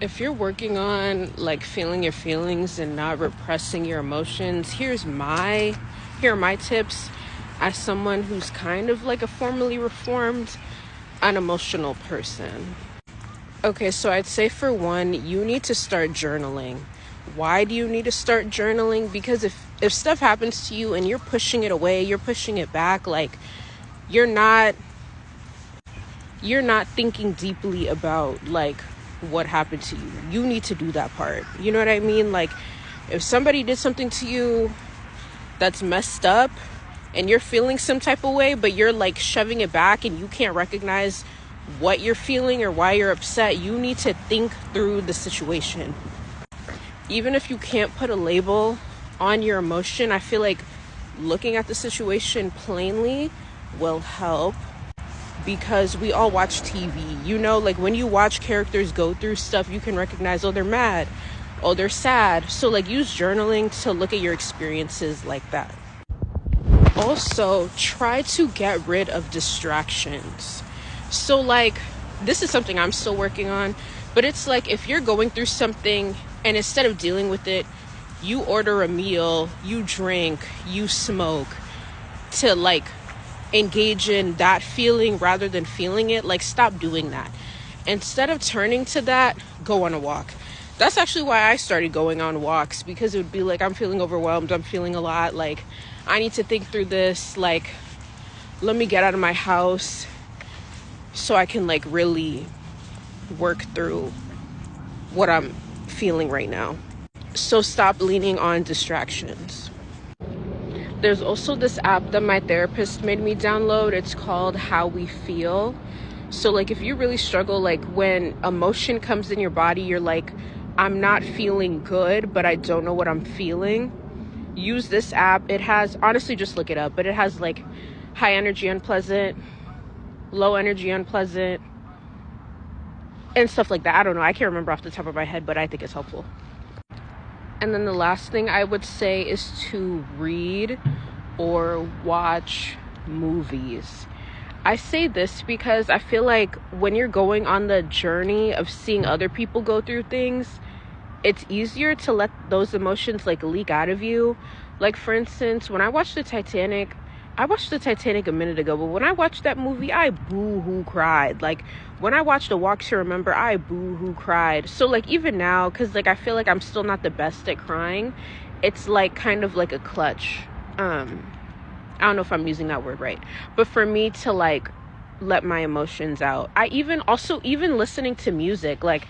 If you're working on like feeling your feelings and not repressing your emotions, here are my tips as someone who's kind of like a formerly reformed unemotional person. Okay, so I'd say for one, you need to start journaling. Why do you need to start journaling? Because if stuff happens to you and you're pushing it away, you're pushing it back, like you're not thinking deeply about like what happened to you. You need to do that part. You know what I mean? Like if somebody did something to you that's messed up and you're feeling some type of way, but you're like shoving it back and you can't recognize what you're feeling or why you're upset, you need to think through the situation. Even if you can't put a label on your emotion, I feel like looking at the situation plainly will help, because we all watch TV. You know, like when you watch characters go through stuff, you can recognize, oh, they're mad, oh, they're sad. So like use journaling to look at your experiences like that. Also, try to get rid of distractions. So like this is something I'm still working on, but it's like if you're going through something and instead of dealing with it, you order a meal, you drink, you smoke to like engage in that feeling rather than feeling it, like stop doing that. Instead of turning to that, go on a walk. That's actually why I started going on walks, because it would be like, I'm feeling overwhelmed, I'm feeling a lot, like I need to think through this, like let me get out of my house so I can like really work through what I'm feeling right now. So stop leaning on distractions. There's also this app that my therapist made me download. It's called How We Feel. So like if you really struggle, like when emotion comes in your body, you're like, I'm not feeling good, but I don't know what I'm feeling. Use this app. It has, honestly, just look it up, but it has like high energy unpleasant, low energy unpleasant, and stuff like that. I don't know. I can't remember off the top of my head, but I think it's helpful. And then the last thing I would say is to read or watch movies. I say this because I feel like when you're going on the journey of seeing other people go through things, it's easier to let those emotions like leak out of you. Like for instance, when I watched the Titanic a minute ago, but when I watched that movie, I boo-hoo cried. Like when I watched A Walk to Remember, I boo-hoo cried. So like even now, because like I feel like I'm still not the best at crying, it's like kind of like a clutch. I don't know if I'm using that word right, but for me to like let my emotions out. Even listening to music, like